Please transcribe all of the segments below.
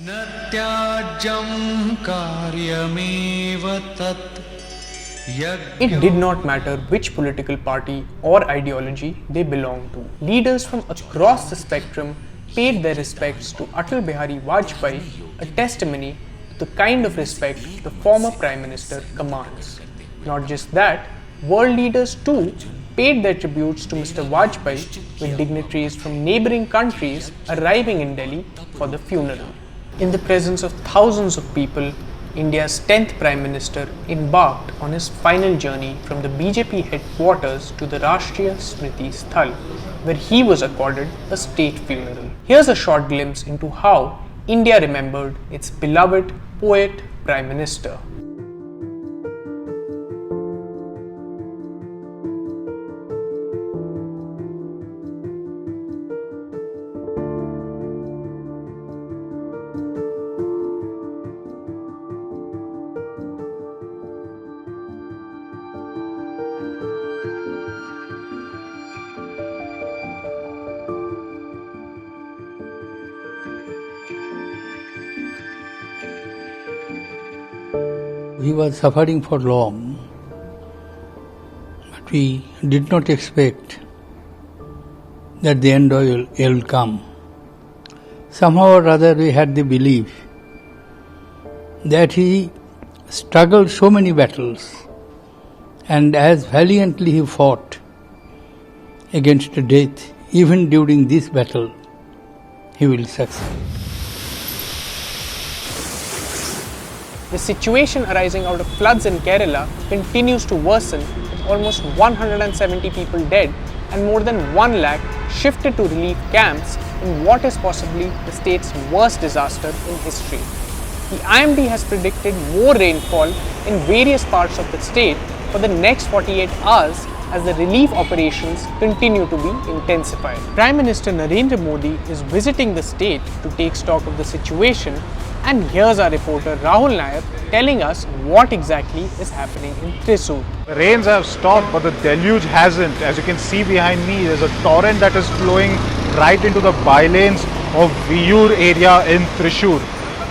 न त्याज्यं कार्यमेव तत्. It did not matter which political party or ideology they belonged to. Leaders from across the spectrum paid their respects to Atal Bihari Vajpayee, a testimony to the kind of respect the former Prime Minister commands. Not just that, world leaders too paid their tributes to Mr. Vajpayee, with dignitaries from neighbouring countries arriving in Delhi for the funeral. In the presence of thousands of people, India's 10th Prime Minister embarked on his final journey from the BJP headquarters to the Rashtriya Smriti Sthal, where he was accorded a state funeral. Here's a short glimpse into how India remembered its beloved poet Prime Minister. He was suffering for long, but we did not expect that the end will come. Somehow or other we had the belief that he struggled so many battles, and as valiantly he fought against death, even during this battle, he will succeed. The situation arising out of floods in Kerala continues to worsen, with almost 170 people dead and more than 1 lakh shifted to relief camps in what is possibly the state's worst disaster in history. The IMD has predicted more rainfall in various parts of the state for the next 48 hours as the relief operations continue to be intensified. Prime Minister Narendra Modi is visiting the state to take stock of the situation, and here's our reporter Rahul Nair telling us what exactly is happening in Thrissur. The rains have stopped, but the deluge hasn't. As you can see behind me, there's a torrent that is flowing right into the bylanes of Viyur area in Thrissur.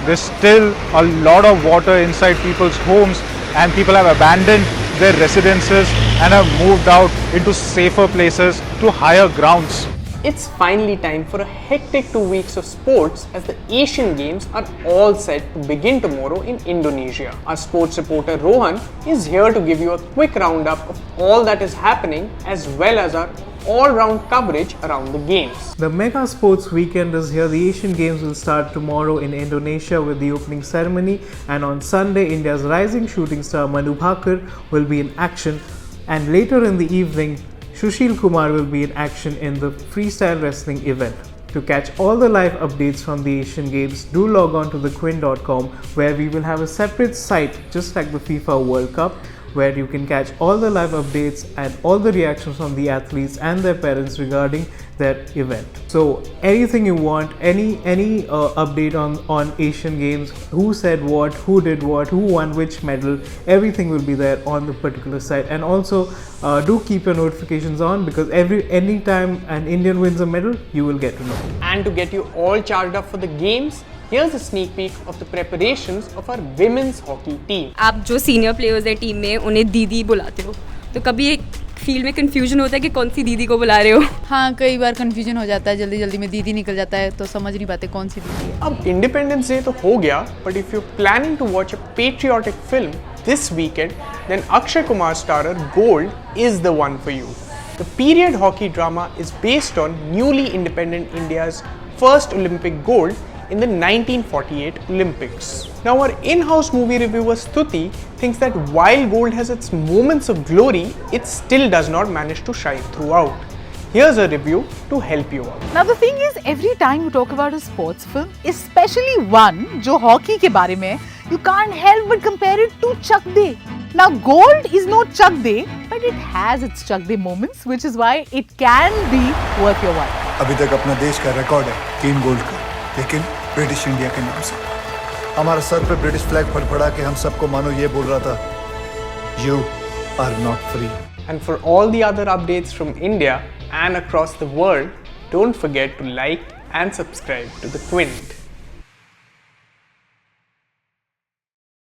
There's still a lot of water inside people's homes, and people have abandoned their residences and have moved out into safer places to higher grounds. It's finally time for a hectic 2 weeks of sports, as the Asian Games are all set to begin tomorrow in Indonesia. Our sports reporter Rohan is here to give you a quick roundup of all that is happening, as well as our all-round coverage around the games. The mega sports weekend is here. The Asian Games will start tomorrow in Indonesia with the opening ceremony, and on Sunday, India's rising shooting star Manu Bhaker will be in action, and later in the evening, Sushil Kumar will be in action in the freestyle wrestling event. To catch all the live updates from the Asian Games, do log on to thequint.com, where we will have a separate site just like the FIFA World Cup, where you can catch all the live updates and all the reactions from the athletes and their parents regarding their event. So anything you want, any update on Asian Games, who said what, who did what, who won which medal, everything will be there on the particular site. And also do keep your notifications on, because anytime an Indian wins a medal, you will get to know. And to get you all charged up for the games, here's a sneak peek of the preparations of our women's hockey team. आप जो senior players हैं team में उन्हें दीदी बुलाते हो, तो कभी एक फील्ड में कंफ्यूजन होता है कि कौन सी दीदी को बुला रहे हो? हाँ, कई बार कंफ्यूजन हो जाता है, जल्दी में दीदी निकल जाता है तो समझ नहीं पाते कौन सी दीदी है. अब इंडिपेंडेंस डे तो हो गया, but if you planning to watch a patriotic film this weekend, then Akshay Kumar starrer Gold is the one for you. The period hockey drama is based on newly independent India's first Olympic gold in the 1948 Olympics. Now our in-house movie reviewer Stuti thinks that while Gold has its moments of glory, it still does not manage to shine throughout. Here's a review to help you out. Now the thing is, every time you talk about a sports film, especially one जो hockey के बारे में, you can't help but compare it to Chak De. Now Gold is no Chak De, but it has its Chak De moments, which is why it can be worth your while. अभी तक अपना देश का record है 3 gold का, लेकिन British India के नाम से. हमारा सर पे ब्रिटिश फ्लैग फड़फड़ा के हम सबको मानो ये बोल रहा था, You are not free. And for all the other updates from India and across the world, don't forget to like and subscribe to the Quint.